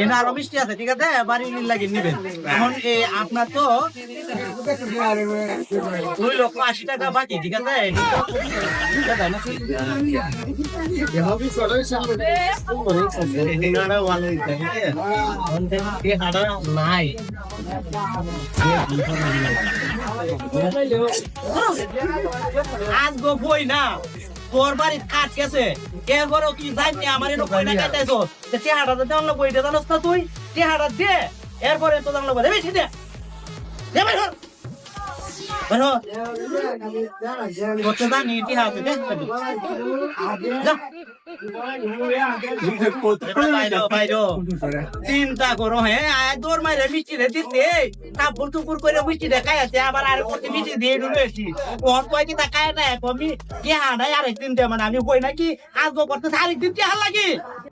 এনে আরো মিষ্টি আছে, ঠিক আছে, বাড়ি লাগিয়ে নিবেন। এখন আপনার তো 2,80,000 বাকি, ঠিক আছে। নাই আজ গো বই না তোর বাড়ির কাজ গেছে, এরপরেও তুই জানি আমার এনে কই না কাটাইছো, চেহারা তো জানলো বইটা জানোস না তুই, চেহারা দে, এরপরে তো জানলো বলে বেশি দে দে ভাই বলো করতে জানি ইতিহাস দে চিন্তা করো। হ্যাঁ আয় দৌড় মাইরে মিষ্টি রে দিতে কাপড় টুকুর করে মিষ্টি দেখাই আছে, আবার আর করতে মিষ্টি দিয়ে ঢুকেছি ওর কয়েকটি টাকায় না আমি কে হাঁটাই আরেকদিন দে, মানে আমি কই নাকি আজ করতে আরেকদিন কে হার লাগে।